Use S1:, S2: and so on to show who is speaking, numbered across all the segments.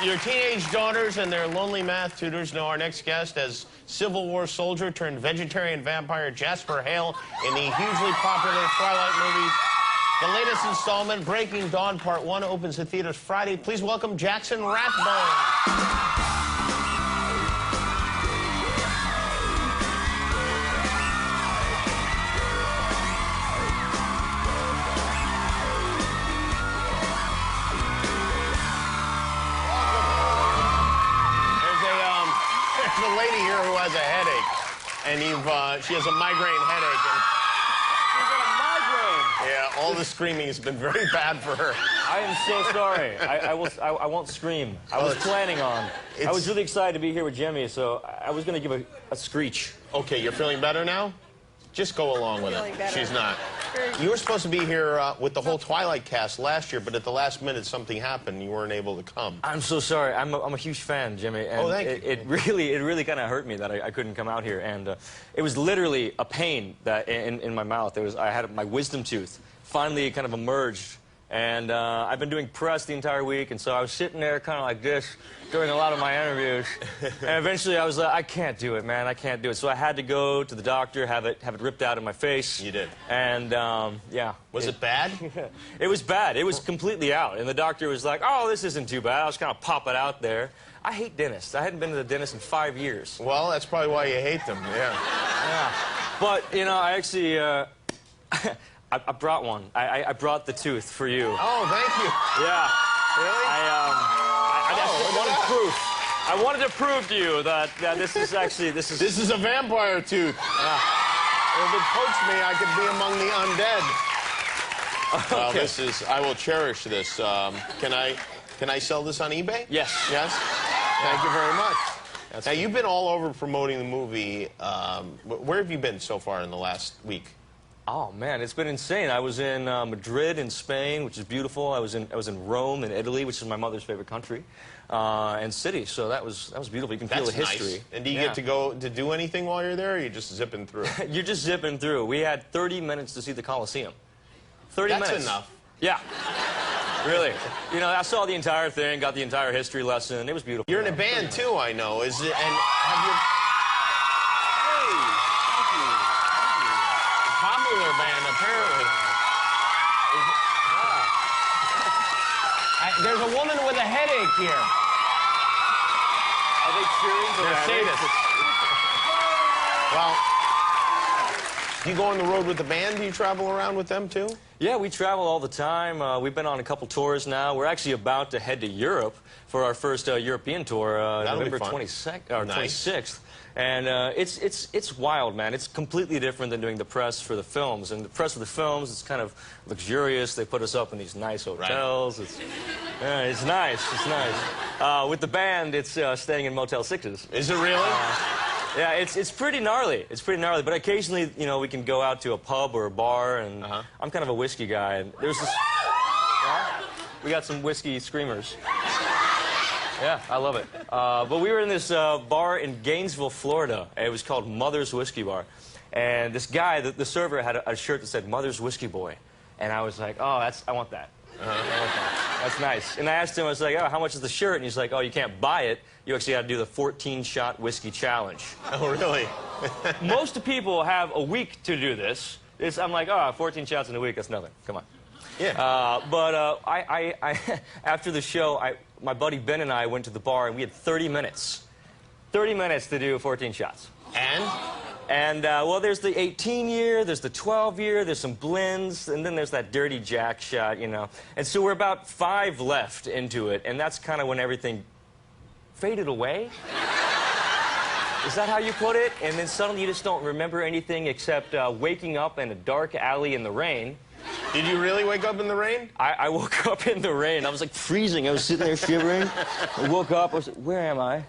S1: Your teenage daughters and their lonely math tutors know our next guest as Civil War soldier turned vegetarian vampire Jasper Hale in the hugely popular Twilight movies. The latest installment, Breaking Dawn Part 1, opens in theaters Friday. Please welcome Джексон Рэтбоун. There's a lady here who has a headache, and she has a migraine headache.
S2: She's got a migraine.
S1: Yeah, all the screaming has been very bad for her.
S2: I am so sorry. I won't scream. I was planning on. I was really excited to be here with Jimmy, so I was going to give a screech.
S1: Okay, you're feeling better now? Just go along with it. She's not. You were supposed to be here with the whole Twilight cast last year, but at the last minute something happened. You weren't able to come.
S2: I'm so sorry. I'm a huge fan, Jimmy. And it really kind of hurt me that I couldn't come out here. And it was literally a pain that in my mouth. I had my wisdom tooth finally kind of emerged. And I've been doing press the entire week, and so I was sitting there kind of like this during a lot of my interviews. And eventually I was like, I can't do it, man. I can't do it. So I had to go to the doctor, have it ripped out of my face.
S1: You did.
S2: And, yeah.
S1: Was it bad?
S2: It was bad. It was completely out. And the doctor was like, oh, this isn't too bad. I'll just kind of pop it out there. I hate dentists. I hadn't been to the dentist in 5 years.
S1: Well, that's probably why you hate them, yeah.
S2: Yeah. But, you know, I actually... I brought one. I brought the tooth for you.
S1: Oh, thank you.
S2: Yeah.
S1: Really?
S2: I wanted proof. I wanted to prove to you that this is actually this is
S1: a vampire tooth.
S2: Yeah.
S1: If it pokes me, I could be among the undead.
S2: Okay.
S1: Well, this is. I will cherish this. Can I sell this on eBay?
S2: Yes.
S1: Yes. Thank you very much. Now you've been all over promoting the movie. Where have you been so far in the last week?
S2: Oh man, it's been insane. I was in Madrid in Spain, which is beautiful. I was in Rome in Italy, which is my mother's favorite country, and city. So that was beautiful. You can feel the history.
S1: Nice. And do you get to go to do anything while you're there, or are you just zipping through?
S2: You're just zipping through. We had 30 minutes to see the Colosseum. 30 minutes.
S1: That's enough.
S2: Yeah. Really. You know, I saw the entire thing, got the entire history lesson. It was beautiful.
S1: You're in a band too, I know. Is it? And have you? Popular band, apparently. There's a woman with a headache here.
S2: Are they cheering for
S1: They're sadists. Well, do you go on the road with the band? Do you travel around with them too?
S2: Yeah, we travel all the time. We've been on a couple tours now. We're actually about to head to Europe for our first European tour, November 22nd or 26th. And it's wild, man. It's completely different than doing the press for the films. And the press for the films, it's kind of luxurious. They put us up in these nice hotels. Right. It's nice. It's nice. With the band, it's staying in Motel 6s.
S1: Is it really?
S2: Yeah, it's pretty gnarly. It's pretty gnarly. But occasionally, you know, we can go out to a pub or a bar, and I'm kind of a whiskey guy. And there's this. We got some whiskey screamers. Yeah, I love it. But we were in this bar in Gainesville, Florida. It was called Mother's Whiskey Bar. And this guy, the server, had a shirt that said Mother's Whiskey Boy. And I was like, oh, I want that. I want that. That's nice. And I asked him, I was like, oh, how much is the shirt? And he's like, oh, you can't buy it. You actually got to do the 14-shot whiskey challenge.
S1: Oh, really?
S2: Most people have a week to do this. I'm like, oh, 14 shots in a week, that's nothing. Come on.
S1: Yeah.
S2: But after the show, my buddy Ben and I went to the bar, and we had 30 minutes. 30 minutes to do 14 shots. And, well, there's the 18-year, there's the 12-year, there's some blends, and then there's that dirty Jack shot, you know. And so we're about 5 left into it, and that's kind of when everything faded away. Is that how you put it? And then suddenly you just don't remember anything except waking up in a dark alley in the rain.
S1: Did you really wake up in the rain?
S2: I woke up in the rain. I was like freezing. I was sitting there shivering. I woke up. I was like, where am I?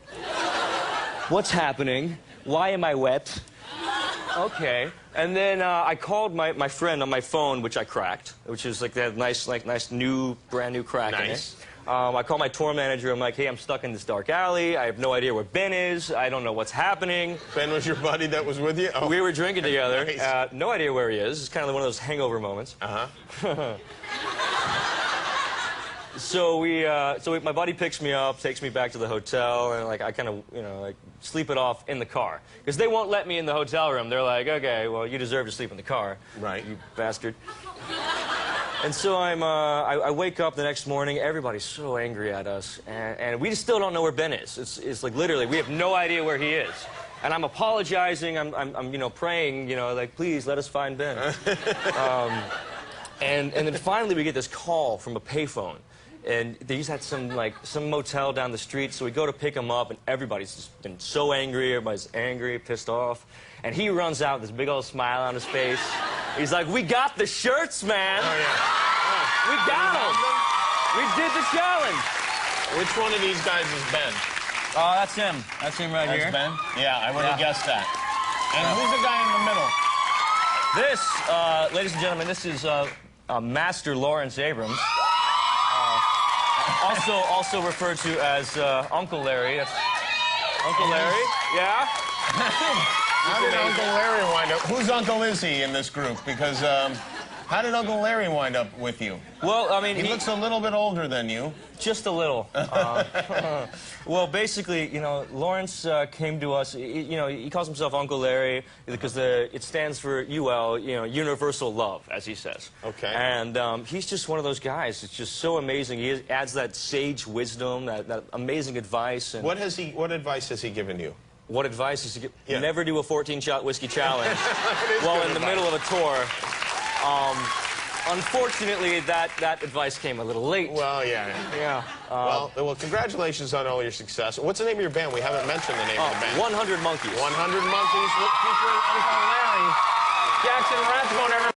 S2: What's happening? Why am I wet? Okay. And then I called my friend on my phone, which I cracked, which is like that nice brand new crack in it. I call my tour manager. I'm like, hey, I'm stuck in this dark alley. I have no idea where Ben is. I don't know what's happening.
S1: Ben was your buddy that was with you? Oh.
S2: We were drinking together.
S1: Nice.
S2: No idea where he is. It's kind of one of those hangover moments. So my buddy picks me up, takes me back to the hotel, and like I kind of, you know, like sleep it off in the car because they won't let me in the hotel room. They're like, okay, well, you deserve to sleep in the car,
S1: right?
S2: You bastard. And so I wake up the next morning. Everybody's so angry at us, and we just still don't know where Ben is. It's like literally we have no idea where he is. And I'm apologizing. I'm you know, praying, you know, like please let us find Ben. And then finally we get this call from a payphone. And they just had some motel down the street, so we go to pick him up, and everybody's just been so angry. Everybody's angry, pissed off. And he runs out with this big old smile on his face. He's like, "We got the shirts, man.
S1: Oh, yeah.
S2: We got them. We did the challenge."
S1: Which one of these guys is Ben?
S2: Oh, that's him. That's him right here.
S1: That's Ben? Yeah, I would have guessed that. And who's the guy in the middle?
S2: This, ladies and gentlemen, this is Master Lawrence Abrams. Also referred to as Uncle Larry. That's Uncle Larry. Yeah.
S1: How did Uncle Larry wind up? Whose uncle is he in this group? Because how did Uncle Larry wind up with you?
S2: Well, I mean,
S1: he looks a little bit older than you.
S2: Just a little. Well, basically, you know, Lawrence came to us. You know, he calls himself Uncle Larry because it stands for UL, you know, universal love, as he says.
S1: Okay.
S2: And he's just one of those guys. It's just so amazing. He adds that sage wisdom, that amazing advice. And
S1: what advice has he given you?
S2: What advice is he give?
S1: Yeah.
S2: Never do a 14-shot whiskey challenge while in the middle of a tour. Unfortunately, that advice came a little late.
S1: Well, yeah.
S2: Yeah.
S1: Well, congratulations on all your success. What's the name of your band? We haven't mentioned the name of the band.
S2: 100 Monkeys.
S1: 100 Monkeys featuring Uncle Larry. Jackson Rэтboun, everybody.